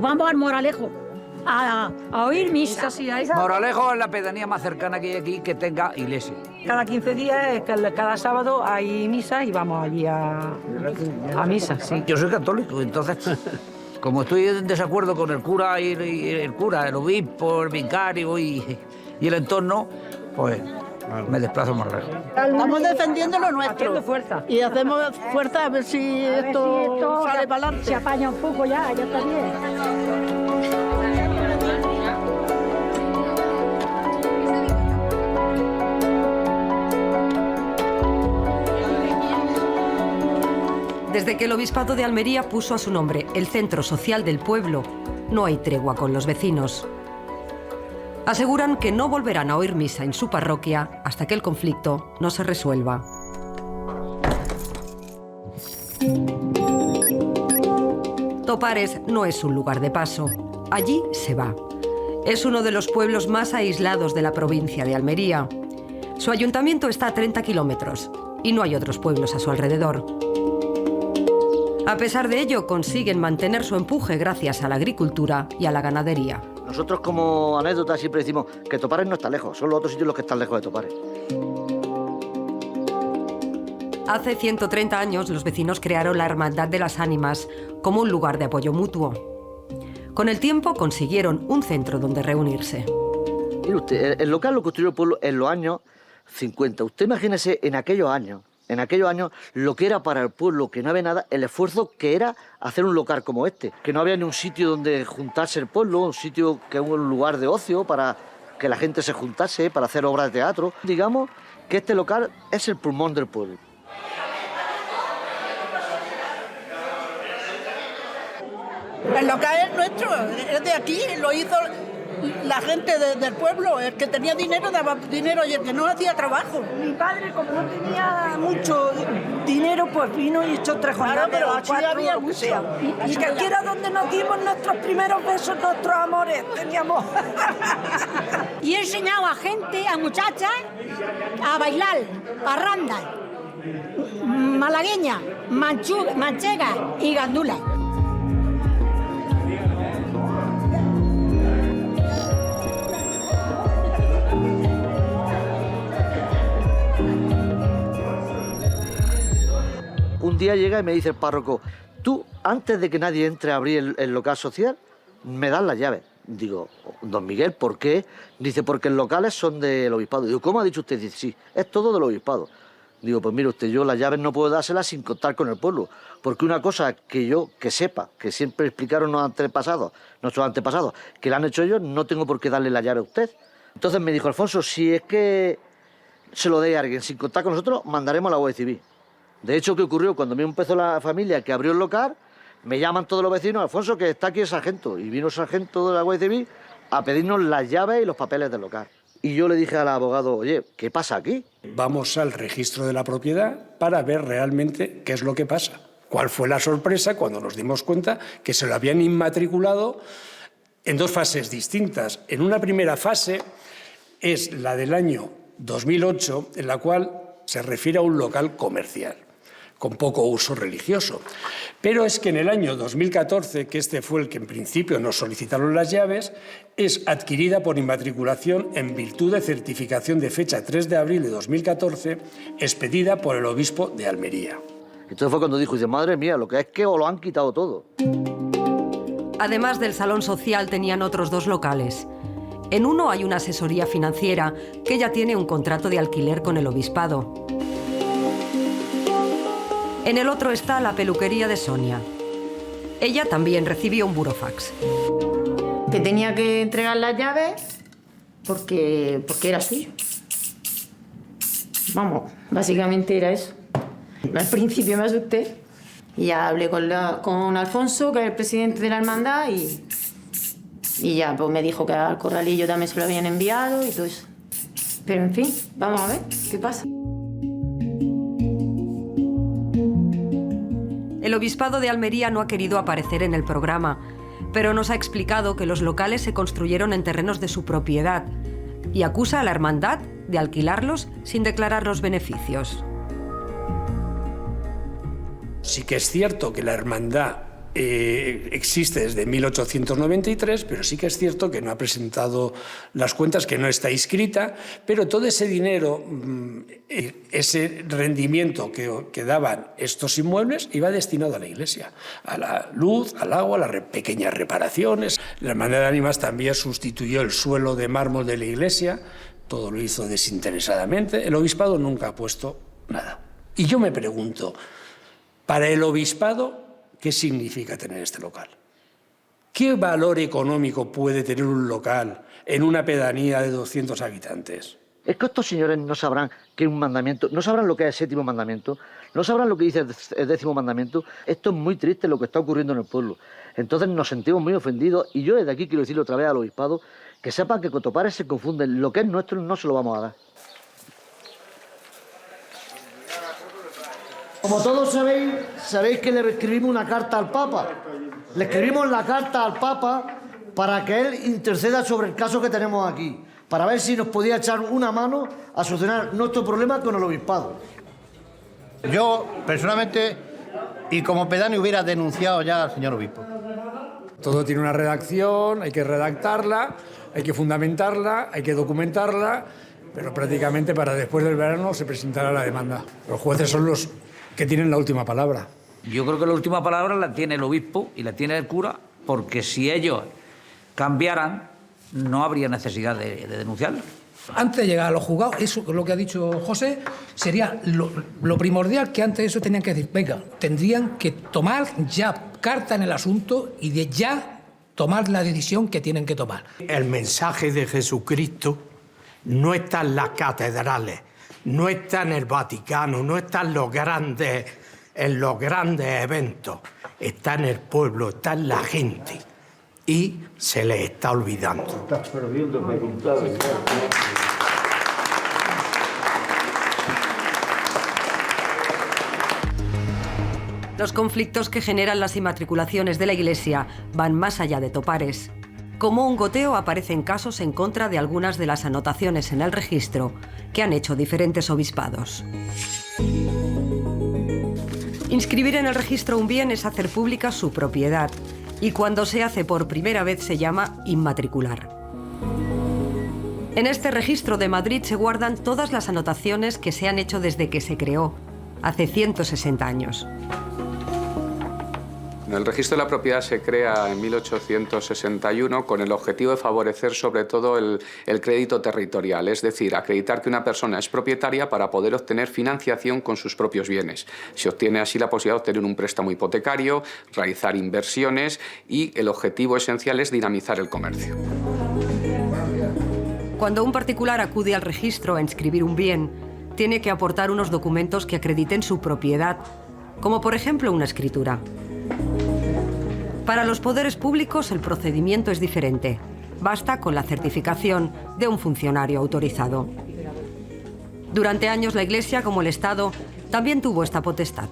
vamos al Moralejo a oír misa. Sí hay. Moralejo es la pedanía más cercana que hay aquí que tenga iglesia. Cada 15 días, cada sábado hay misa y vamos allí a misa, sí. Yo soy católico, entonces, como estoy en desacuerdo con el cura el obispo, el vicario y el entorno, pues me desplazo a Moralejo. Estamos defendiendo lo nuestro. Haciendo fuerza. Y hacemos fuerza a ver si esto sale para adelante. Se apaña un poco ya está bien. Desde que el Obispado de Almería puso a su nombre el Centro Social del Pueblo, no hay tregua con los vecinos. Aseguran que no volverán a oír misa en su parroquia hasta que el conflicto no se resuelva. Topares no es un lugar de paso. Allí se va. Es uno de los pueblos más aislados de la provincia de Almería. Su ayuntamiento está a 30 kilómetros y no hay otros pueblos a su alrededor. A pesar de ello, consiguen mantener su empuje gracias a la agricultura y a la ganadería. Nosotros, como anécdota, siempre decimos que Topares no está lejos, son los otros sitios los que están lejos de Topares. Hace 130 años, los vecinos crearon la Hermandad de las Ánimas como un lugar de apoyo mutuo. Con el tiempo consiguieron un centro donde reunirse. Mire usted, el local lo construyó el pueblo en los años 50. Usted imagínese en aquellos años, lo que era para el pueblo, que no había nada, el esfuerzo que era hacer un local como este, que no había ni un sitio donde juntarse el pueblo, un sitio que es un lugar de ocio para que la gente se juntase, para hacer obras de teatro. Digamos que este local es el pulmón del pueblo. El local es nuestro, es de aquí, lo hizo la gente del pueblo. El que tenía dinero daba dinero y el que no hacía trabajo. Mi padre, como no tenía mucho dinero, pues vino y echó 3 jornadas. Claro, pero aquí había mucho. Y que aquí era donde nos dimos nuestros primeros besos, nuestros amores. Teníamos. Y he enseñado a gente, a muchachas, a bailar, parranda, malagueña, manchega y gandula. Un día llega y me dice el párroco, tú, antes de que nadie entre a abrir el local social, me das las llaves. Digo, don Miguel, ¿por qué? Dice, porque los locales son del obispado. Digo, ¿cómo ha dicho usted? Dice, sí, es todo del obispado. Digo, pues mire usted, yo las llaves no puedo dárselas sin contar con el pueblo. Porque una cosa que sepa, que siempre explicaron nuestros antepasados, que la han hecho ellos, no tengo por qué darle la llave a usted. Entonces me dijo, Alfonso, si es que se lo dé a alguien sin contar con nosotros, mandaremos a la Guardia Civil. De hecho, ¿qué ocurrió? Cuando me empezó la familia que abrió el local, me llaman todos los vecinos, Alfonso, que está aquí el sargento. Y vino el sargento de la Guardia Civil a pedirnos las llaves y los papeles del local. Y yo le dije al abogado, oye, ¿qué pasa aquí? Vamos al registro de la propiedad para ver realmente qué es lo que pasa. ¿Cuál fue la sorpresa cuando nos dimos cuenta que se lo habían inmatriculado en 2 fases distintas? En una primera fase es la del año 2008, en la cual se refiere a un local comercial con poco uso religioso. Pero es que en el año 2014, que este fue el que en principio nos solicitaron las llaves, es adquirida por inmatriculación en virtud de certificación de fecha 3 de abril de 2014, expedida por el obispo de Almería. Entonces fue cuando dijo, dice, madre mía, lo que es que os lo han quitado todo. Además del salón social, tenían otros 2 locales. En uno hay una asesoría financiera que ya tiene un contrato de alquiler con el obispado. En el otro está la peluquería de Sonia. Ella también recibió un burofax. Que tenía que entregar las llaves porque era suyo. Vamos, básicamente era eso. Al principio me asusté y ya hablé con Alfonso, que es el presidente de la hermandad, y ya pues me dijo que al corralillo también se lo habían enviado y todo eso. Pero en fin, vamos a ver qué pasa. El obispado de Almería no ha querido aparecer en el programa, pero nos ha explicado que los locales se construyeron en terrenos de su propiedad y acusa a la hermandad de alquilarlos sin declarar los beneficios. Sí que es cierto que la hermandad existe desde 1893, pero sí que es cierto que no ha presentado las cuentas, que no está inscrita, pero todo ese dinero, ese rendimiento que daban estos inmuebles iba destinado a la Iglesia, a la luz, al agua, a las pequeñas reparaciones. La Hermandad de Ánimas también sustituyó el suelo de mármol de la Iglesia, todo lo hizo desinteresadamente. El obispado nunca ha puesto nada. Y yo me pregunto, para el obispado, ¿qué significa tener este local? ¿Qué valor económico puede tener un local en una pedanía de 200 habitantes? Es que estos señores no sabrán qué es un mandamiento, no sabrán lo que es el 7º mandamiento, no sabrán lo que dice el 10º mandamiento. Esto es muy triste lo que está ocurriendo en el pueblo. Entonces nos sentimos muy ofendidos y yo desde aquí quiero decirle otra vez al obispado que sepan que con Topares se confunden. Lo que es nuestro no se lo vamos a dar. Como todos sabéis que le escribimos una carta al Papa. Le escribimos la carta al Papa para que él interceda sobre el caso que tenemos aquí, para ver si nos podía echar una mano a solucionar nuestro problema con el obispado. Yo, personalmente, y como pedáneo, hubiera denunciado ya al señor obispo. Todo tiene una redacción, hay que redactarla, hay que fundamentarla, hay que documentarla, pero prácticamente para después del verano se presentará la demanda. Los jueces son los que tienen la última palabra. Yo creo que la última palabra la tiene el obispo y la tiene el cura, porque si ellos cambiaran, no habría necesidad de denunciarlo. Antes de llegar a los juzgados, eso lo que ha dicho José, sería lo primordial, que antes de eso tenían que decir, venga, tendrían que tomar ya carta en el asunto y de ya tomar la decisión que tienen que tomar. El mensaje de Jesucristo no está en las catedrales, no está en el Vaticano, no está en los grandes eventos, está en el pueblo, está en la gente y se les está olvidando. Estás perdiendo facultades. Los conflictos que generan las inmatriculaciones de la Iglesia van más allá de Topares. Como un goteo aparecen casos en contra de algunas de las anotaciones en el registro que han hecho diferentes obispados. Inscribir en el registro un bien es hacer pública su propiedad y cuando se hace por primera vez se llama inmatricular. En este registro de Madrid se guardan todas las anotaciones que se han hecho desde que se creó, hace 160 años. El registro de la propiedad se crea en 1861 con el objetivo de favorecer sobre todo el crédito territorial, es decir, acreditar que una persona es propietaria para poder obtener financiación con sus propios bienes. Se obtiene así la posibilidad de obtener un préstamo hipotecario, realizar inversiones y el objetivo esencial es dinamizar el comercio. Cuando un particular acude al registro a inscribir un bien, tiene que aportar unos documentos que acrediten su propiedad, como por ejemplo una escritura. Para los poderes públicos el procedimiento es diferente. Basta con la certificación de un funcionario autorizado. Durante años la Iglesia, como el Estado, también tuvo esta potestad.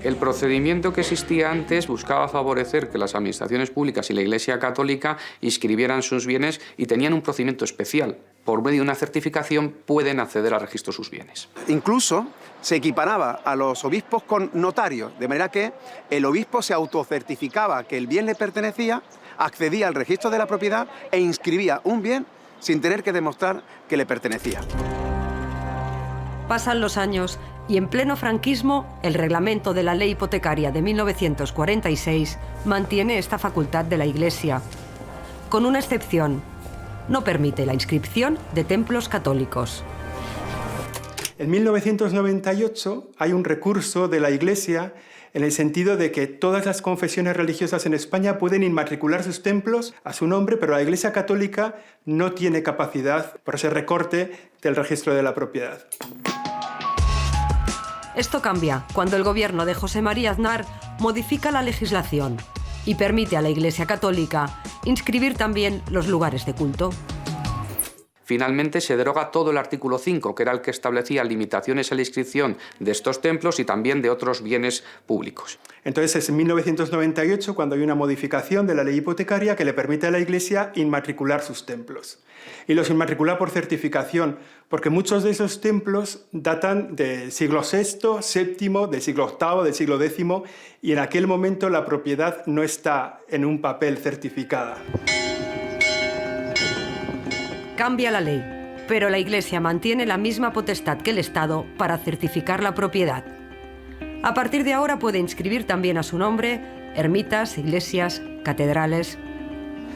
El procedimiento que existía antes buscaba favorecer que las administraciones públicas y la Iglesia Católica inscribieran sus bienes y tenían un procedimiento especial. Por medio de una certificación pueden acceder al registro de sus bienes. Incluso se equiparaba a los obispos con notarios, de manera que el obispo se autocertificaba que el bien le pertenecía, accedía al registro de la propiedad e inscribía un bien sin tener que demostrar que le pertenecía. Pasan los años y en pleno franquismo, el reglamento de la Ley Hipotecaria de 1946 mantiene esta facultad de la Iglesia, con una excepción: no permite la inscripción de templos católicos. En 1998 hay un recurso de la Iglesia en el sentido de que todas las confesiones religiosas en España pueden inmatricular sus templos a su nombre, pero la Iglesia Católica no tiene capacidad por ese recorte del registro de la propiedad. Esto cambia cuando el gobierno de José María Aznar modifica la legislación y permite a la Iglesia Católica inscribir también los lugares de culto. Finalmente se deroga todo el artículo 5, que era el que establecía limitaciones a la inscripción de estos templos y también de otros bienes públicos. Entonces es en 1998 cuando hay una modificación de la ley hipotecaria que le permite a la Iglesia inmatricular sus templos. y los inmatricula por certificación, porque muchos de esos templos datan del siglo VI, VII, del siglo VIII, del siglo X, y en aquel momento la propiedad no está en un papel certificada. Cambia la ley, pero la Iglesia mantiene la misma potestad que el Estado para certificar la propiedad. A partir de ahora puede inscribir también a su nombre ermitas, iglesias, catedrales.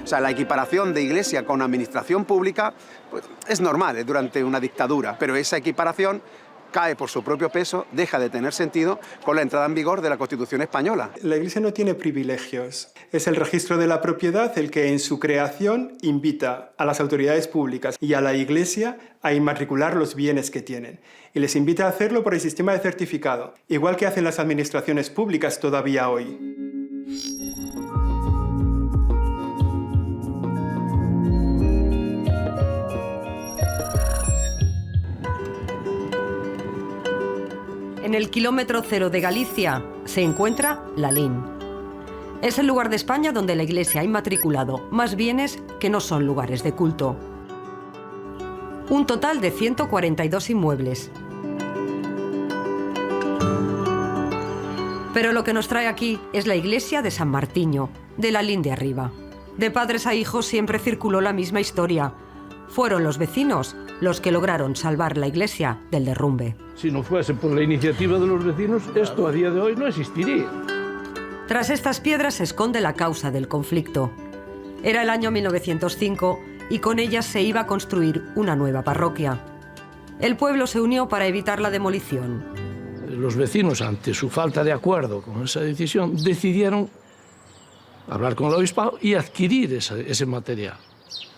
O sea, la equiparación de iglesia con administración pública pues, es normal durante una dictadura, pero esa equiparación cae por su propio peso, deja de tener sentido con la entrada en vigor de la Constitución española. La Iglesia no tiene privilegios. Es el registro de la propiedad el que en su creación invita a las autoridades públicas y a la Iglesia a inmatricular los bienes que tienen. Y les invita a hacerlo por el sistema de certificado, igual que hacen las administraciones públicas todavía hoy. En el kilómetro cero de Galicia se encuentra Lalín. Es el lugar de España donde la Iglesia ha inmatriculado más bienes que no son lugares de culto. Un total de 142 inmuebles. Pero lo que nos trae aquí es la iglesia de San Martiño, de Lalín de Arriba. De padres a hijos siempre circuló la misma historia. Fueron los vecinos los que lograron salvar la iglesia del derrumbe. Si no fuese por la iniciativa de los vecinos, esto a día de hoy no existiría. Tras estas piedras se esconde la causa del conflicto. Era el año 1905 y con ellas se iba a construir una nueva parroquia. El pueblo se unió para evitar la demolición. Los vecinos, ante su falta de acuerdo con esa decisión, decidieron hablar con el obispado y adquirir ese material.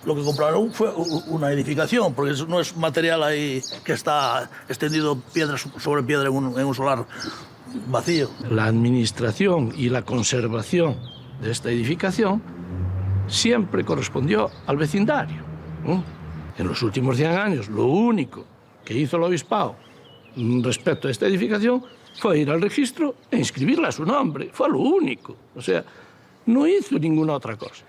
Lo que compraron fue una edificación, porque no es material ahí que está extendido piedra sobre piedra en un solar vacío. La administración y la conservación de esta edificación siempre correspondió al vecindario. En los últimos 100 años, lo único que hizo el obispado respecto a esta edificación fue ir al registro e inscribirla a su nombre. Fue lo único. O sea, no hizo ninguna otra cosa.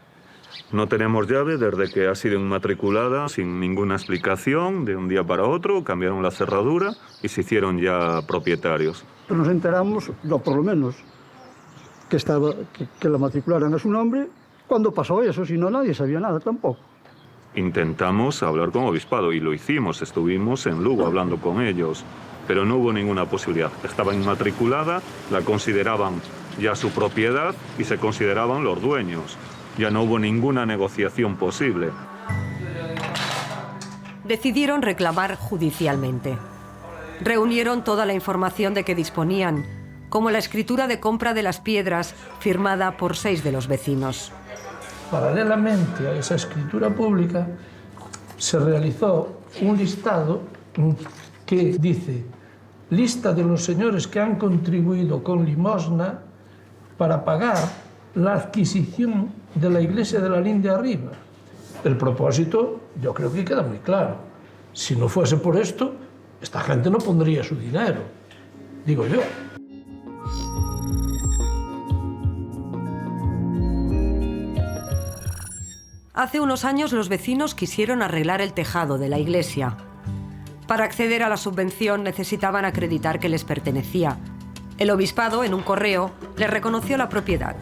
No tenemos llave desde que ha sido inmatriculada sin ninguna explicación, de un día para otro, cambiaron la cerradura y se hicieron ya propietarios. Pero nos enteramos, yo por lo menos, que la matricularan a su nombre cuando pasó eso, si no nadie sabía nada tampoco. Intentamos hablar con el obispado y lo hicimos, estuvimos en Lugo hablando con ellos, pero no hubo ninguna posibilidad. Estaba inmatriculada, la consideraban ya su propiedad y se consideraban los dueños. Ya no hubo ninguna negociación posible. Decidieron reclamar judicialmente. Reunieron toda la información de que disponían, como la escritura de compra de las piedras firmada por 6 de los vecinos. Paralelamente a esa escritura pública, se realizó un listado que dice: lista de los señores que han contribuido con limosna para pagar la adquisición de la iglesia de Lalín de Arriba. El propósito, yo creo que queda muy claro. Si no fuese por esto, esta gente no pondría su dinero, digo yo. Hace unos años los vecinos quisieron arreglar el tejado de la iglesia. Para acceder a la subvención necesitaban acreditar que les pertenecía. El obispado, en un correo, les reconoció la propiedad.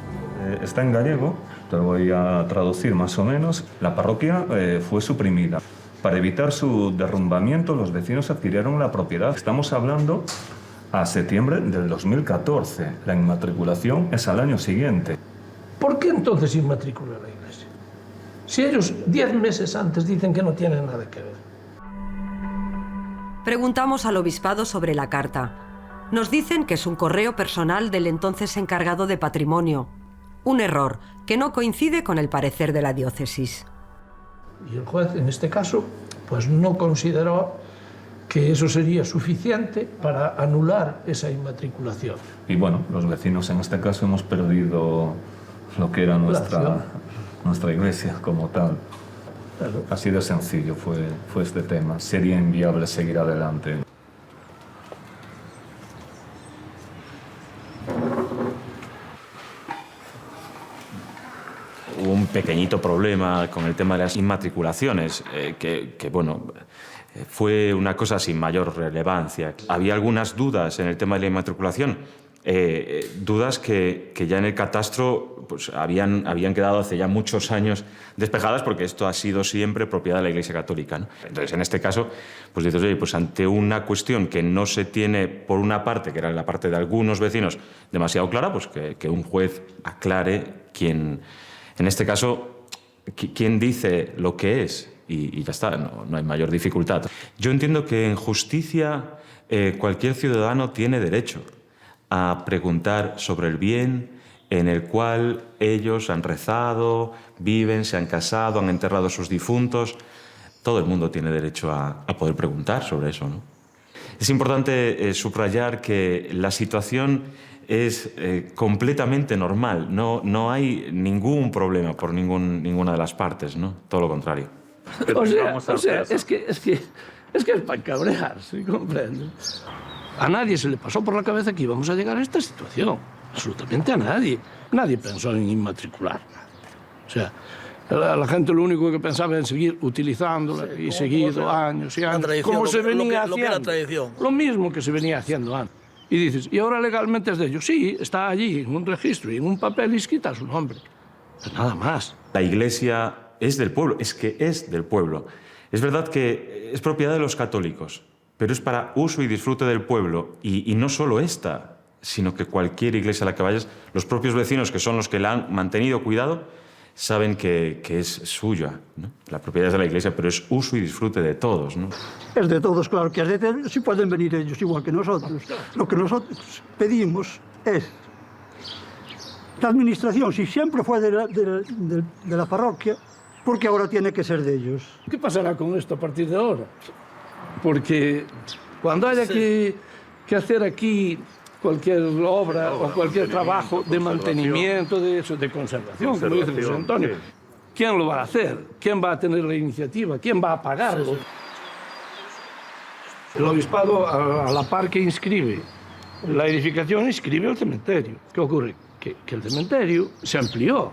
Está en gallego, te lo voy a traducir más o menos. La parroquia fue suprimida. Para evitar su derrumbamiento, los vecinos adquirieron la propiedad. Estamos hablando a septiembre del 2014. La inmatriculación es al año siguiente. ¿Por qué entonces inmatricula la iglesia? Si ellos 10 meses antes dicen que no tienen nada que ver. Preguntamos al obispado sobre la carta. Nos dicen que es un correo personal del entonces encargado de patrimonio. Un error que no coincide con el parecer de la diócesis. Y el juez, en este caso, pues no consideró que eso sería suficiente para anular esa inmatriculación. Y bueno, los vecinos en este caso hemos perdido lo que era nuestra iglesia como tal. Claro. Así de sencillo fue este tema. Sería inviable seguir adelante. Un pequeñito problema con el tema de las inmatriculaciones, bueno, fue una cosa sin mayor relevancia. Había algunas dudas en el tema de la inmatriculación, dudas que ya en el catastro pues, habían quedado hace ya muchos años despejadas, porque esto ha sido siempre propiedad de la Iglesia Católica, ¿no? Entonces, en este caso, pues dices, oye, pues ante una cuestión que no se tiene por una parte, que era la parte de algunos vecinos, demasiado clara, pues que un juez aclare quién, en este caso, quién dice lo que es, y ya está, no hay mayor dificultad. Yo entiendo que en justicia cualquier ciudadano tiene derecho a preguntar sobre el bien en el cual ellos han rezado, viven, se han casado, han enterrado a sus difuntos. Todo el mundo tiene derecho a poder preguntar sobre eso, ¿no? Es importante subrayar que la situación es completamente normal. No hay ningún problema por ninguna de las partes, ¿no? Todo lo contrario. O sea, es que es para cabrearse, ¿comprendes? A nadie se le pasó por la cabeza que íbamos a llegar a esta situación. Absolutamente a nadie. Nadie pensó en inmatricular. O sea, la gente lo único que pensaba en seguir utilizándola y seguido años y años. Como se venía haciendo. Lo mismo que se venía haciendo antes. Y dices, ¿y ahora legalmente es de ellos? Sí, está allí en un registro y en un papel inscrita su nombre. Pues nada más. La Iglesia es del pueblo, es que es del pueblo. Es verdad que es propiedad de los católicos, pero es para uso y disfrute del pueblo. Y no solo esta, sino que cualquier iglesia a la que vayas, los propios vecinos, que son los que la han mantenido cuidado, saben que es suya, ¿no? La propiedad es de la iglesia, pero es uso y disfrute de todos, ¿no? Es de todos, claro que es de ellos, sí pueden venir ellos igual que nosotros. Lo que nosotros pedimos es la administración, si siempre fue de la parroquia, porque ahora tiene que ser de ellos. ¿Qué pasará con esto a partir de ahora? Porque cuando haya que hacer aquí cualquier obra o cualquier trabajo de mantenimiento de eso, de conservación, como dice José Antonio, ¿quién lo va a hacer? ¿Quién va a tener la iniciativa? ¿Quién va a pagarlo? El obispado, a la par que inscribe la edificación, inscribe el cementerio. ¿Qué ocurre? Que el cementerio se amplió.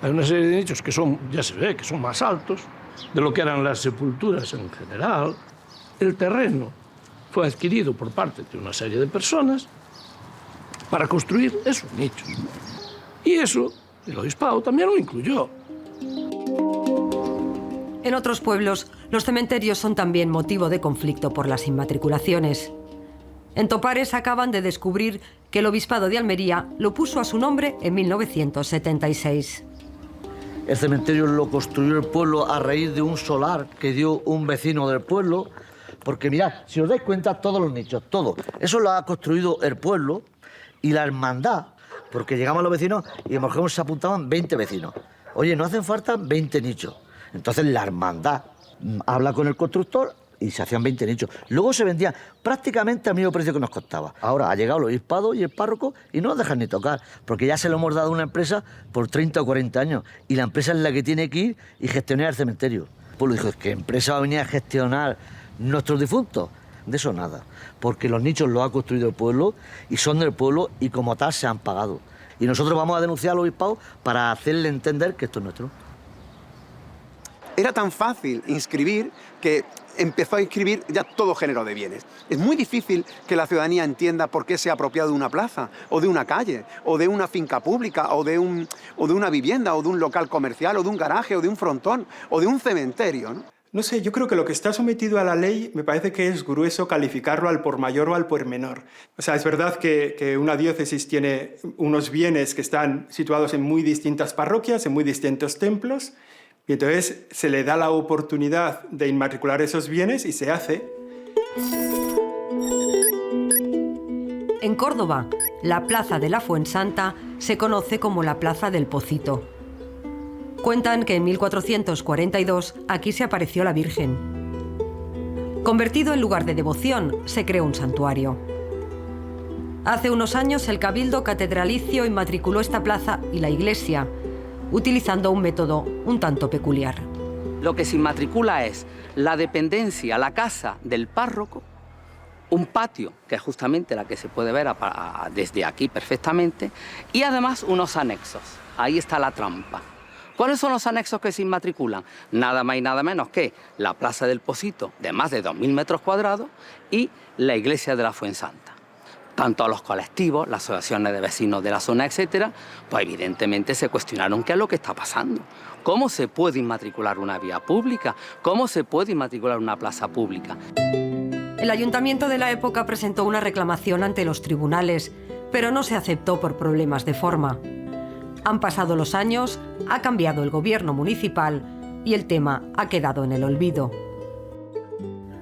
Hay una serie de nichos que son, ya se ve, que son más altos de lo que eran las sepulturas en general. El terreno fue adquirido por parte de una serie de personas para construir esos nichos. Y eso, el obispado también lo incluyó. En otros pueblos, los cementerios son también motivo de conflicto por las inmatriculaciones. En Topares acaban de descubrir que el obispado de Almería lo puso a su nombre en 1976. El cementerio lo construyó el pueblo a raíz de un solar que dio un vecino del pueblo, porque mirad, si os dais cuenta, todos los nichos, todo, eso lo ha construido el pueblo y la hermandad, porque llegamos a los vecinos y a lo mejor se apuntaban 20 vecinos. Oye, no hacen falta 20 nichos. Entonces la hermandad habla con el constructor y se hacían 20 nichos. Luego se vendían prácticamente al mismo precio que nos costaba. Ahora ha llegado el obispado y el párroco y no nos dejan ni tocar, porque ya se lo hemos dado a una empresa por 30 o 40 años y la empresa es la que tiene que ir y gestionar el cementerio. El pueblo dijo, ¿qué empresa va a venir a gestionar nuestros difuntos? De eso nada, porque los nichos los ha construido el pueblo y son del pueblo y como tal se han pagado. Y nosotros vamos a denunciar al obispado para hacerle entender que esto es nuestro. Era tan fácil inscribir que empezó a inscribir ya todo género de bienes. Es muy difícil que la ciudadanía entienda por qué se ha apropiado de una plaza, o de una calle, o de una finca pública, o de una vivienda, o de un local comercial, o de un garaje, o de un frontón, o de un cementerio, ¿no? No sé, yo creo que lo que está sometido a la ley me parece que es grueso calificarlo al por mayor o al por menor. O sea, es verdad que una diócesis tiene unos bienes que están situados en muy distintas parroquias, en muy distintos templos, y entonces se le da la oportunidad de inmatricular esos bienes y se hace. En Córdoba, la plaza de la Fuensanta se conoce como la Plaza del Pocito. Cuentan que en 1442 aquí se apareció la Virgen. Convertido en lugar de devoción, se creó un santuario. Hace unos años el Cabildo Catedralicio inmatriculó esta plaza y la iglesia, utilizando un método un tanto peculiar. Lo que se inmatricula es la dependencia, la casa del párroco, un patio, que es justamente la que se puede ver desde aquí perfectamente, y además unos anexos. Ahí está la trampa. ¿Cuáles son los anexos que se inmatriculan? Nada más y nada menos que la Plaza del Pocito, de más de 2.000 metros cuadrados, y la iglesia de la Fuensanta. Tanto a los colectivos, las asociaciones de vecinos de la zona, etcétera, pues evidentemente se cuestionaron qué es lo que está pasando. ¿Cómo se puede inmatricular una vía pública? ¿Cómo se puede inmatricular una plaza pública? El ayuntamiento de la época presentó una reclamación ante los tribunales, pero no se aceptó por problemas de forma. Han pasado los años, ha cambiado el gobierno municipal y el tema ha quedado en el olvido.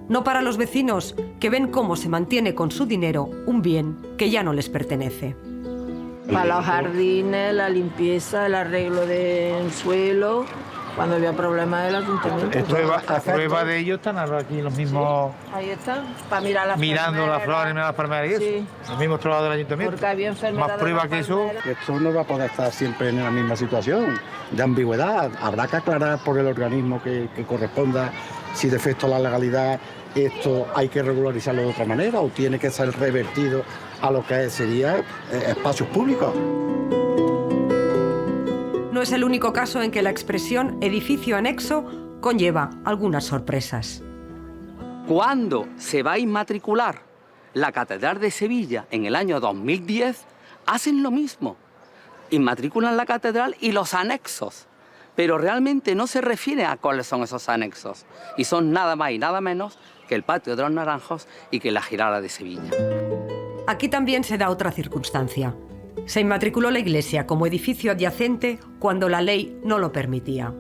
No para los vecinos, que ven cómo se mantiene con su dinero un bien que ya no les pertenece. Para los jardines, la limpieza, el arreglo del suelo, cuando había problemas del ayuntamiento. A prueba de ello están aquí los mismos... Ahí están, para mirar las mirando las flores, mirando las palmeras y eso. Sí. Los mismos trabajadores del ayuntamiento. Porque había enfermedades. Más prueba que eso. Esto no va a poder estar siempre en la misma situación de ambigüedad. Habrá que aclarar por el organismo que corresponda si defecto la legalidad esto hay que regularizarlo de otra manera o tiene que ser revertido a lo que sería espacios públicos. No es el único caso en que la expresión edificio anexo conlleva algunas sorpresas. Cuando se va a inmatricular la Catedral de Sevilla en el año 2010, hacen lo mismo. Inmatriculan la catedral y los anexos, pero realmente no se refiere a cuáles son esos anexos. Y son nada más y nada menos que el Patio de los Naranjos y que la Giralda de Sevilla. Aquí también se da otra circunstancia. Se inmatriculó la iglesia como edificio adyacente cuando la ley no lo permitía.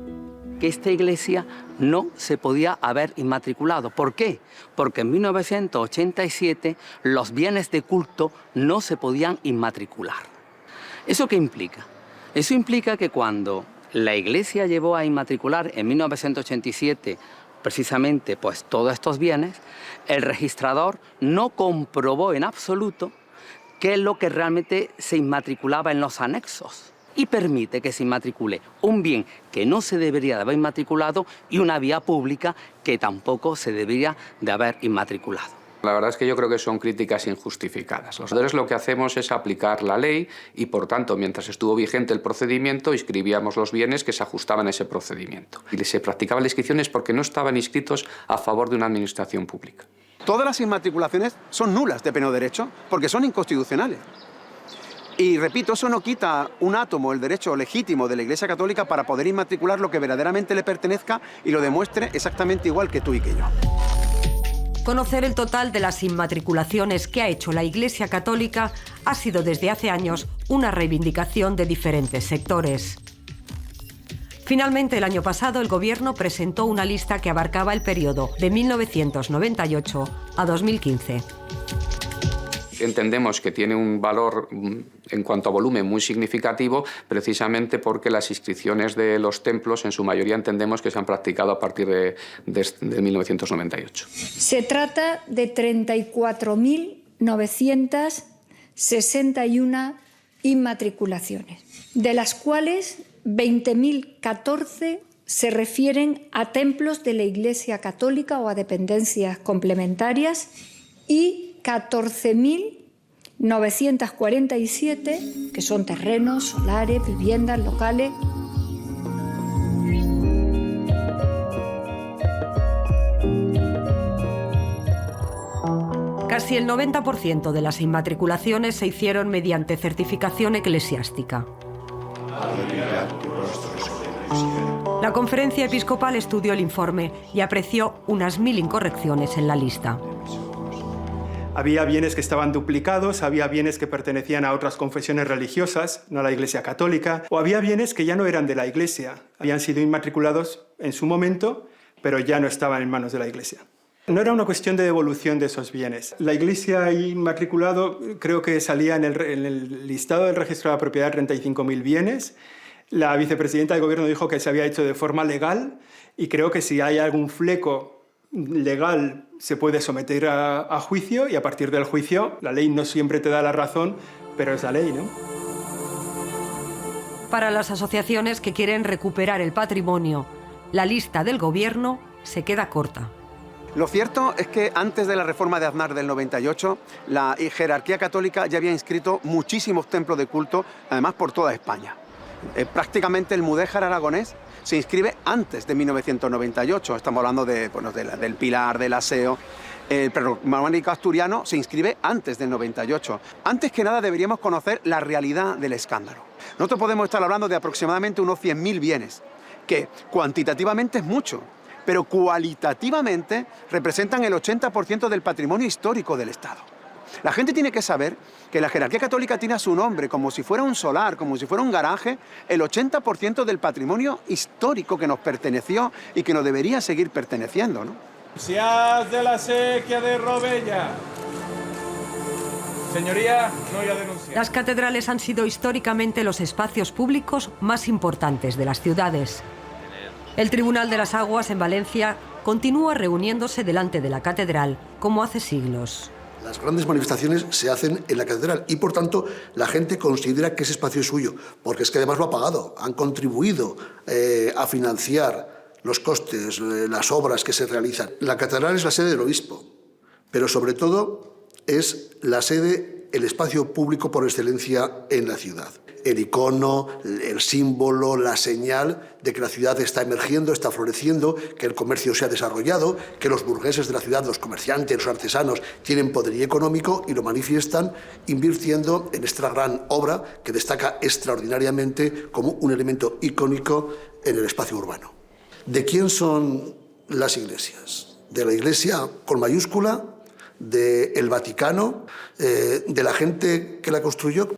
Que esta iglesia no se podía haber inmatriculado. ¿Por qué? Porque en 1987 los bienes de culto no se podían inmatricular. ¿Eso qué implica? Eso implica que cuando la iglesia llevó a inmatricular en 1987 precisamente pues todos estos bienes, el registrador no comprobó en absoluto qué es lo que realmente se inmatriculaba en los anexos y permite que se inmatricule un bien que no se debería de haber inmatriculado y una vía pública que tampoco se debería de haber inmatriculado. La verdad es que yo creo que son críticas injustificadas. Nosotros lo que hacemos es aplicar la ley y, por tanto, mientras estuvo vigente el procedimiento, inscribíamos los bienes que se ajustaban a ese procedimiento. Y se practicaban las inscripciones porque no estaban inscritos a favor de una administración pública. Todas las inmatriculaciones son nulas de pleno derecho porque son inconstitucionales. Y repito, eso no quita un átomo el derecho legítimo de la Iglesia Católica para poder inmatricular lo que verdaderamente le pertenezca y lo demuestre exactamente igual que tú y que yo. Conocer el total de las inmatriculaciones que ha hecho la Iglesia Católica ha sido desde hace años una reivindicación de diferentes sectores. Finalmente, el año pasado, el Gobierno presentó una lista que abarcaba el periodo de 1998 a 2015. Entendemos que tiene un valor en cuanto a volumen muy significativo, precisamente porque las inscripciones de los templos en su mayoría entendemos que se han practicado a partir de 1998. Se trata de 34.961 inmatriculaciones, de las cuales 20.014 se refieren a templos de la Iglesia Católica o a dependencias complementarias y 14.947, que son terrenos, solares, viviendas, locales. Casi el 90% de las inmatriculaciones se hicieron mediante certificación eclesiástica. La Conferencia Episcopal estudió el informe y apreció unas 1.000 incorrecciones en la lista. Había bienes que estaban duplicados, había bienes que pertenecían a otras confesiones religiosas, no a la Iglesia Católica, o había bienes que ya no eran de la Iglesia, habían sido inmatriculados en su momento, pero ya no estaban en manos de la Iglesia. No era una cuestión de devolución de esos bienes. La Iglesia inmatriculado creo que salía en el listado del registro de la propiedad 35.000 bienes. La vicepresidenta del Gobierno dijo que se había hecho de forma legal y creo que si hay algún fleco legal se puede someter a juicio y a partir del juicio la ley no siempre te da la razón, pero es la ley, ¿no? Para las asociaciones que quieren recuperar el patrimonio, la lista del Gobierno se queda corta. Lo cierto es que antes de la reforma de Aznar del 98, la jerarquía católica ya había inscrito muchísimos templos de culto, además por toda España. Prácticamente el mudéjar aragonés se inscribe antes de 1998. Estamos hablando del Pilar, del Aseo. El prerrománico asturiano se inscribe antes del 98. Antes que nada deberíamos conocer la realidad del escándalo. Nosotros podemos estar hablando de aproximadamente unos 100.000 bienes, que cuantitativamente es mucho, pero cualitativamente representan el 80% del patrimonio histórico del Estado. La gente tiene que saber que la jerarquía católica tiene a su nombre, como si fuera un solar, como si fuera un garaje, el 80% del patrimonio histórico que nos perteneció y que nos debería seguir perteneciendo, ¿no? Seas de la sequía de Robella. Señoría, no voy a denunciar. Las catedrales han sido históricamente los espacios públicos más importantes de las ciudades. El Tribunal de las Aguas en Valencia continúa reuniéndose delante de la catedral como hace siglos. Las grandes manifestaciones se hacen en la catedral y, por tanto, la gente considera que ese espacio es suyo, porque es que además lo ha pagado, han contribuido a financiar los costes, las obras que se realizan. La catedral es la sede del obispo, pero sobre todo es la sede, el espacio público por excelencia en la ciudad. El icono, el símbolo, la señal de que la ciudad está emergiendo, está floreciendo, que el comercio se ha desarrollado, que los burgueses de la ciudad, los comerciantes, los artesanos, tienen poderío económico y lo manifiestan invirtiendo en esta gran obra que destaca extraordinariamente como un elemento icónico en el espacio urbano. ¿De quién son las iglesias? ¿De la Iglesia con mayúscula? ¿Del Vaticano? ¿De la gente que la construyó?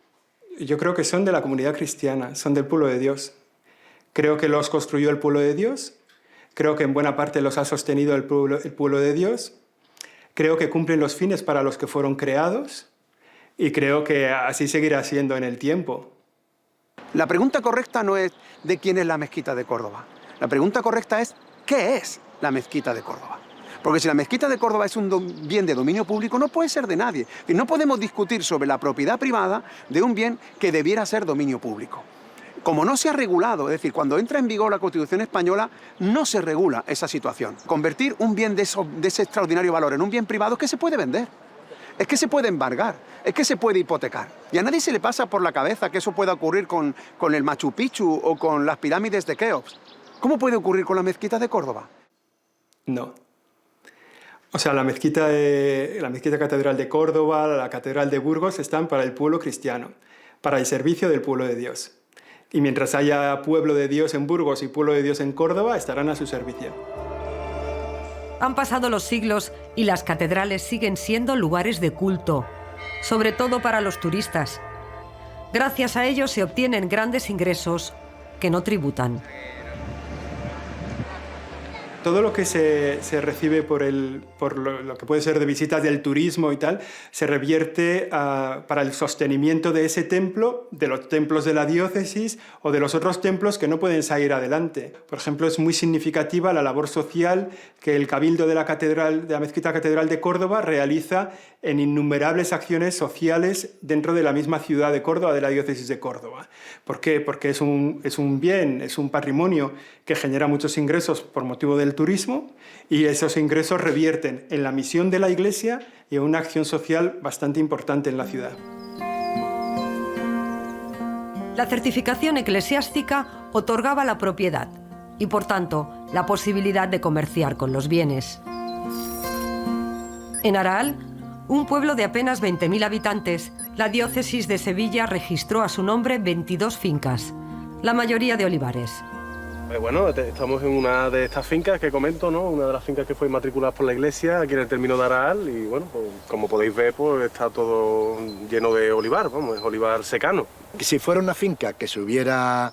Yo creo que son de la comunidad cristiana, son del pueblo de Dios. Creo que los construyó el pueblo de Dios, creo que en buena parte los ha sostenido el pueblo de Dios, creo que cumplen los fines para los que fueron creados y creo que así seguirá siendo en el tiempo. La pregunta correcta no es de quién es la mezquita de Córdoba. La pregunta correcta es ¿qué es la mezquita de Córdoba? Porque si la mezquita de Córdoba es un bien de dominio público, no puede ser de nadie. Y no podemos discutir sobre la propiedad privada de un bien que debiera ser dominio público. Como no se ha regulado, es decir, cuando entra en vigor la Constitución española, no se regula esa situación. Convertir un bien de ese extraordinario valor en un bien privado es que se puede vender, es que se puede embargar, es que se puede hipotecar. Y a nadie se le pasa por la cabeza que eso pueda ocurrir con el Machu Picchu o con las pirámides de Keops. ¿Cómo puede ocurrir con la mezquita de Córdoba? No. O sea, la mezquita catedral de Córdoba, la catedral de Burgos están para el pueblo cristiano, para el servicio del pueblo de Dios. Y mientras haya pueblo de Dios en Burgos y pueblo de Dios en Córdoba, estarán a su servicio. Han pasado los siglos y las catedrales siguen siendo lugares de culto, sobre todo para los turistas. Gracias a ellos se obtienen grandes ingresos que no tributan. Todo lo que se recibe por lo que puede ser de visitas del turismo y tal, se revierte para el sostenimiento de ese templo, de los templos de la diócesis o de los otros templos que no pueden salir adelante. Por ejemplo, es muy significativa la labor social que el Cabildo de la Mezquita Catedral de Córdoba realiza en innumerables acciones sociales dentro de la misma ciudad de Córdoba, de la diócesis de Córdoba. ¿Por qué? Porque es un bien, es un patrimonio que genera muchos ingresos por motivo del turismo y esos ingresos revierten en la misión de la Iglesia y en una acción social bastante importante en la ciudad. La certificación eclesiástica otorgaba la propiedad y, por tanto, la posibilidad de comerciar con los bienes. En Araal, un pueblo de apenas 20.000 habitantes, la diócesis de Sevilla registró a su nombre 22 fincas, la mayoría de olivares. Bueno, estamos en una de estas fincas que comento, ¿no? Una de las fincas que fue inmatriculada por la Iglesia aquí en el término de Araal y bueno, pues, como podéis ver, pues está todo lleno de olivar, vamos, es olivar secano. Si fuera una finca que se hubiera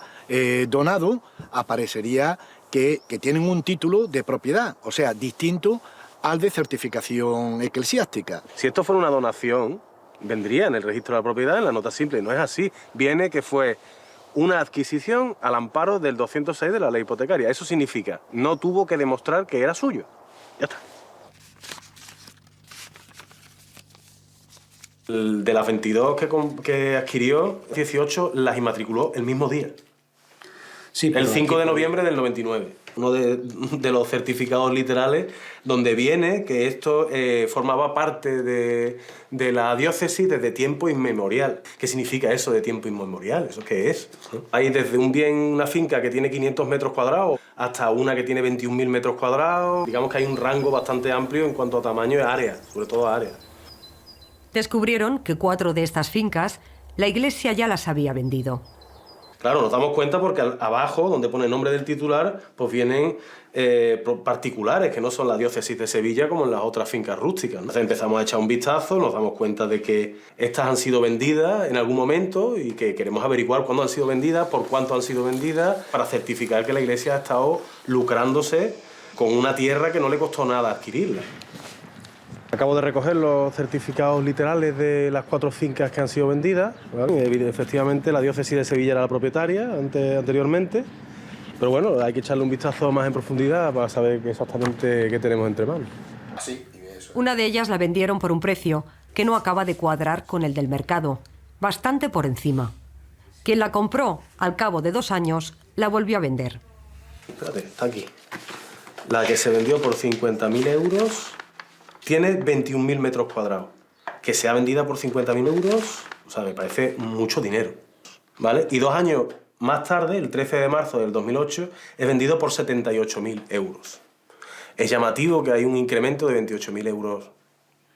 donado, aparecería que tienen un título de propiedad, o sea, distinto al de certificación eclesiástica. Si esto fuera una donación, vendría en el registro de la propiedad, en la nota simple, no es así. Viene que fue una adquisición al amparo del 206 de la ley hipotecaria. Eso significa, no tuvo que demostrar que era suyo. Ya está. De las 22 que adquirió, 18 las inmatriculó el mismo día. Sí, el 5 de noviembre del 99. uno de los certificados literales, donde viene que esto formaba parte de la diócesis desde tiempo inmemorial. ¿Qué significa eso de tiempo inmemorial? ¿Eso qué es? ¿No? Hay desde un bien, una finca que tiene 500 metros cuadrados hasta una que tiene 21.000 metros cuadrados. Digamos que hay un rango bastante amplio en cuanto a tamaño de área, sobre todo área. Descubrieron que 4 de estas fincas la Iglesia ya las había vendido. Claro, nos damos cuenta porque abajo, donde pone el nombre del titular, pues vienen particulares, que no son la diócesis de Sevilla como en las otras fincas rústicas, ¿no? Entonces empezamos a echar un vistazo, nos damos cuenta de que estas han sido vendidas en algún momento y que queremos averiguar cuándo han sido vendidas, por cuánto han sido vendidas, para certificar que la Iglesia ha estado lucrándose con una tierra que no le costó nada adquirirla. Acabo de recoger los certificados literales de las 4 fincas que han sido vendidas. ¿Vale? Efectivamente, la diócesis de Sevilla era la propietaria anteriormente, pero bueno, hay que echarle un vistazo más en profundidad para saber exactamente qué tenemos entre manos. Una de ellas la vendieron por un precio que no acaba de cuadrar con el del mercado, bastante por encima. Quien la compró, al cabo de 2 años, la volvió a vender. Espérate, está aquí. La que se vendió por 50.000 euros... tiene 21.000 metros cuadrados. Que sea vendida por 50.000 euros, o sea, me parece mucho dinero, ¿vale? Y 2 años más tarde, el 13 de marzo del 2008, es vendido por 78.000 euros. Es llamativo que hay un incremento de 28.000 euros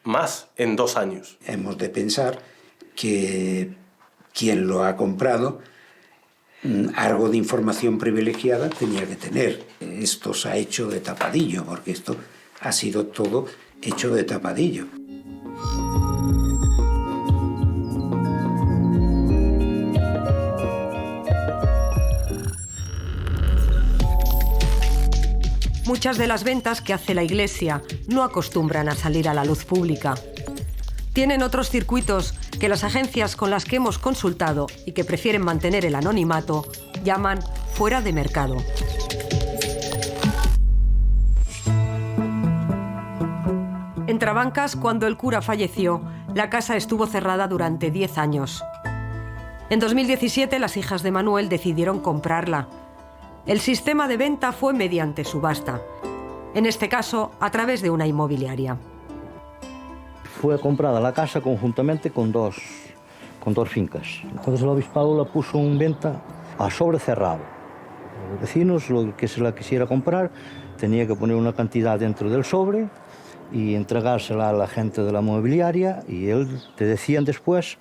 más en 2 años. Hemos de pensar que quien lo ha comprado, algo de información privilegiada tenía que tener. Esto se ha hecho de tapadillo, porque esto ha sido todo hecho de tapadillo. Muchas de las ventas que hace la Iglesia no acostumbran a salir a la luz pública. Tienen otros circuitos que las agencias con las que hemos consultado y que prefieren mantener el anonimato llaman fuera de mercado. En Trabancas, cuando el cura falleció, la casa estuvo cerrada durante 10 años. En 2017, las hijas de Manuel decidieron comprarla. El sistema de venta fue mediante subasta, en este caso a través de una inmobiliaria. Fue comprada la casa conjuntamente con dos fincas. Entonces el obispado la puso en venta a sobre cerrado. Los vecinos, lo que se la quisiera comprar, tenía que poner una cantidad dentro del sobre y entregársela a la gente de la mobiliaria, y él te decían después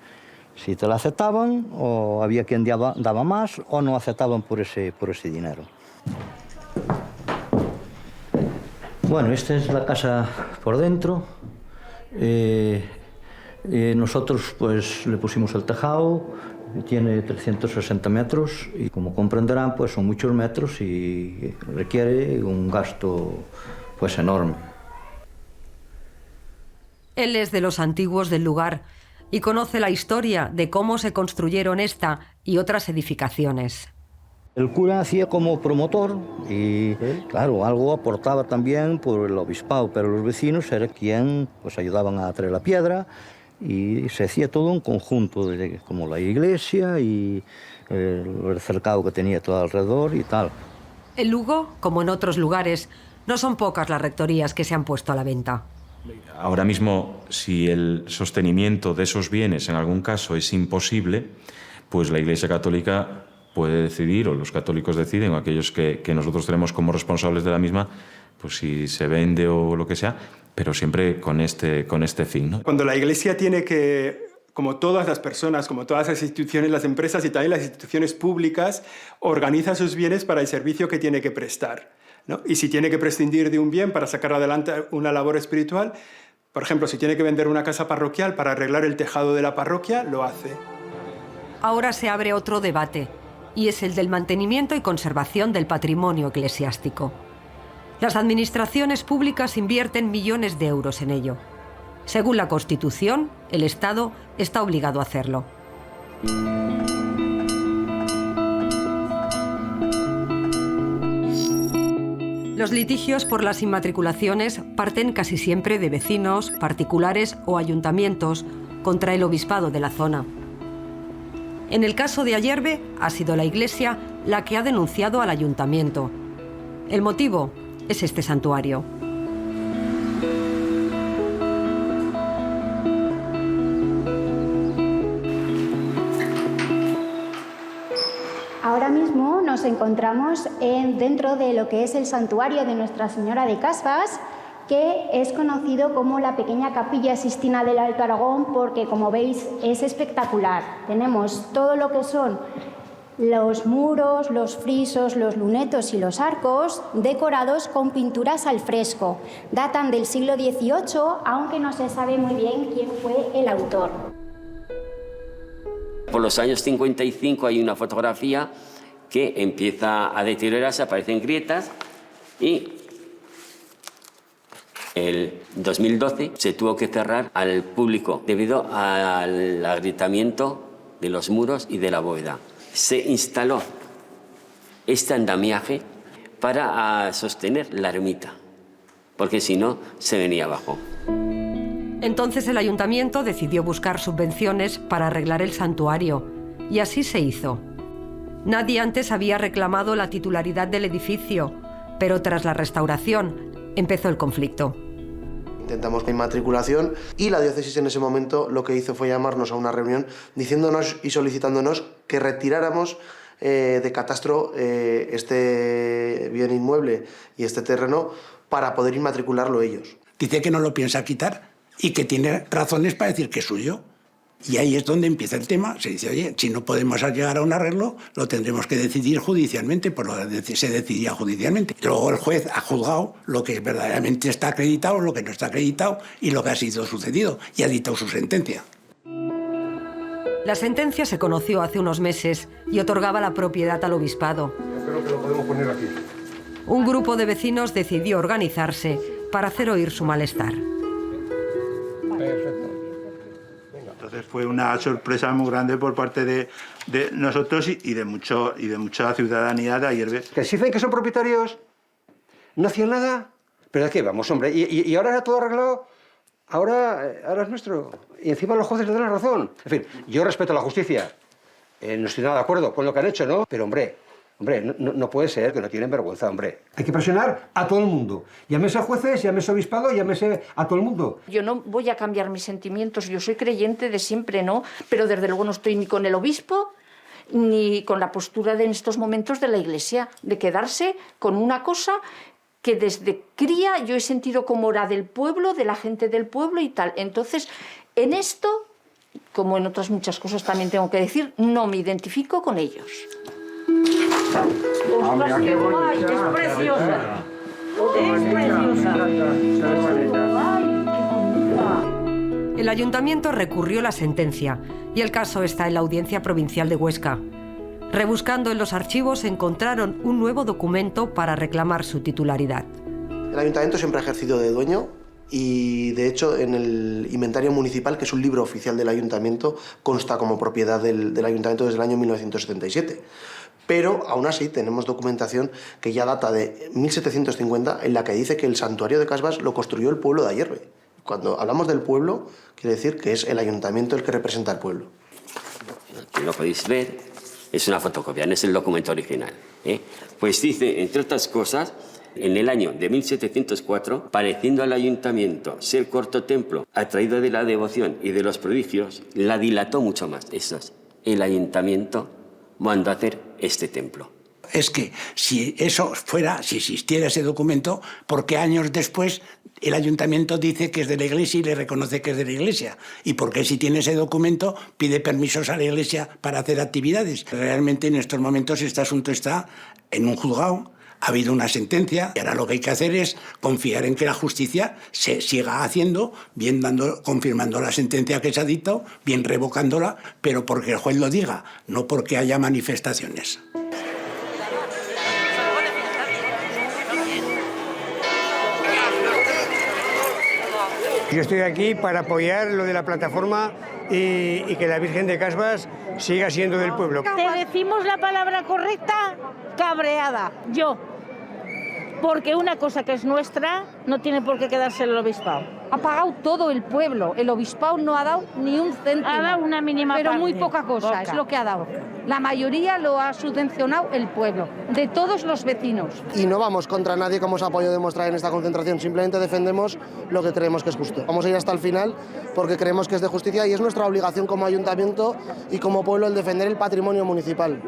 si te la aceptaban, o había quien daba más, o no aceptaban por ese dinero. Bueno, esta es la casa por dentro. Nosotros pues le pusimos el tejado, tiene 360 metros y, como comprenderán, pues son muchos metros y requiere un gasto pues enorme. Él es de los antiguos del lugar y conoce la historia de cómo se construyeron esta y otras edificaciones. El cura hacía como promotor y, claro, algo aportaba también por el obispado, pero los vecinos eran quien pues ayudaban a traer la piedra, y se hacía todo un conjunto, como la iglesia y el cercado que tenía todo alrededor y tal. En Lugo, como en otros lugares, no son pocas las rectorías que se han puesto a la venta. Ahora mismo, si el sostenimiento de esos bienes en algún caso es imposible, pues la Iglesia Católica puede decidir, o los católicos deciden, o aquellos que nosotros tenemos como responsables de la misma, pues si se vende o lo que sea, pero siempre con este fin, ¿no? Cuando la Iglesia tiene que, como todas las personas, como todas las instituciones, las empresas y también las instituciones públicas, organiza sus bienes para el servicio que tiene que prestar, ¿no? Y si tiene que prescindir de un bien para sacar adelante una labor espiritual, por ejemplo, si tiene que vender una casa parroquial para arreglar el tejado de la parroquia, lo hace. Ahora se abre otro debate, y es el del mantenimiento y conservación del patrimonio eclesiástico. Las administraciones públicas invierten millones de euros en ello. Según la Constitución, el Estado está obligado a hacerlo. Los litigios por las inmatriculaciones parten casi siempre de vecinos, particulares o ayuntamientos contra el obispado de la zona. En el caso de Ayerbe, ha sido la Iglesia la que ha denunciado al ayuntamiento. El motivo es este santuario. Ahora mismo nos encontramos dentro de lo que es el santuario de Nuestra Señora de Casbas, que es conocido como la pequeña capilla Sixtina del Alto Aragón, porque, como veis, es espectacular. Tenemos todo lo que son los muros, los frisos, los lunetos y los arcos decorados con pinturas al fresco. Datan del siglo XVIII, aunque no se sabe muy bien quién fue el autor. Por los años 55 hay una fotografía que empieza a deteriorarse, aparecen grietas y el 2012 se tuvo que cerrar al público debido al agrietamiento de los muros y de la bóveda. Se instaló este andamiaje para sostener la ermita, porque si no se venía abajo. Entonces el ayuntamiento decidió buscar subvenciones para arreglar el santuario, y así se hizo. Nadie antes había reclamado la titularidad del edificio, pero tras la restauración empezó el conflicto. Intentamos la inmatriculación y la diócesis en ese momento lo que hizo fue llamarnos a una reunión diciéndonos y solicitándonos que retiráramos de catastro este bien inmueble y este terreno para poder inmatricularlo ellos. Dice que no lo piensa quitar y que tiene razones para decir que es suyo. Y ahí es donde empieza el tema. Se dice, oye, si no podemos llegar a un arreglo, lo tendremos que decidir judicialmente, pues se decidía judicialmente. Luego el juez ha juzgado lo que verdaderamente está acreditado, lo que no está acreditado y lo que ha sido sucedido, y ha dictado su sentencia. La sentencia se conoció hace unos meses y otorgaba la propiedad al obispado. Creo que lo podemos poner aquí. Un grupo de vecinos decidió organizarse para hacer oír su malestar. Perfecto. Entonces fue una sorpresa muy grande por parte de nosotros y de mucha ciudadanía de Ayerbe. Que si dicen que son propietarios, no hacían nada. ¿Pero de qué vamos, hombre? ¿Y ahora era todo arreglado? Ahora es nuestro. Y encima los jueces le dan la razón. En fin, yo respeto la justicia. No estoy nada de acuerdo con lo que han hecho, ¿no? Pero, hombre, no puede ser que no tienen vergüenza, hombre. Hay que presionar a todo el mundo. Llámese a jueces, llámese a obispado, llámese a todo el mundo. Yo no voy a cambiar mis sentimientos, yo soy creyente de siempre, ¿no? Pero desde luego no estoy ni con el obispo ni con la postura en estos momentos de la Iglesia, de quedarse con una cosa que desde cría yo he sentido como era del pueblo, de la gente del pueblo y tal. Entonces, en esto, como en otras muchas cosas también tengo que decir, no me identifico con ellos. ¡Ostras, qué guay! ¡Es preciosa! ¡Es preciosa! El ayuntamiento recurrió la sentencia y el caso está en la Audiencia Provincial de Huesca. Rebuscando en los archivos encontraron un nuevo documento para reclamar su titularidad. El ayuntamiento siempre ha ejercido de dueño y, de hecho, en el inventario municipal, que es un libro oficial del ayuntamiento, consta como propiedad del ayuntamiento desde el año 1977. Pero, aún así, tenemos documentación que ya data de 1750, en la que dice que el santuario de Casbas lo construyó el pueblo de Ayerbe. Cuando hablamos del pueblo, quiere decir que es el ayuntamiento el que representa al pueblo. Aquí lo podéis ver. Es una fotocopia, no es el documento original. Pues dice, entre otras cosas, en el año de 1704, pareciendo al ayuntamiento ser corto templo, atraído de la devoción y de los prodigios, la dilató mucho más. Eso es, el ayuntamiento mandó a hacer este templo. Es que si eso fuera, si existiera ese documento, ¿por qué años después el ayuntamiento dice que es de la Iglesia y le reconoce que es de la Iglesia? ¿Y por qué si tiene ese documento pide permisos a la Iglesia para hacer actividades? Realmente en estos momentos este asunto está en un juzgado, ha habido una sentencia y ahora lo que hay que hacer es confiar en que la justicia se siga haciendo, bien confirmando la sentencia que se ha dictado, bien revocándola, pero porque el juez lo diga, no porque haya manifestaciones. Yo estoy aquí para apoyar lo de la plataforma y que la Virgen de Casbas siga siendo del pueblo. ¿Te decimos la palabra correcta? Cabreada. Yo. porque una cosa que es nuestra no tiene por qué quedarse el obispado. Ha pagado todo el pueblo, el obispado no ha dado ni un céntimo. Ha dado una mínima pero parte. muy poca cosa, Poca. es lo que ha dado. La mayoría lo ha subvencionado el pueblo, de todos los vecinos. Y no vamos contra nadie como os apoyo demostrar en esta concentración, simplemente defendemos lo que creemos que es justo. Vamos a ir hasta el final porque creemos que es de justicia y es nuestra obligación como ayuntamiento y como pueblo el defender el patrimonio municipal.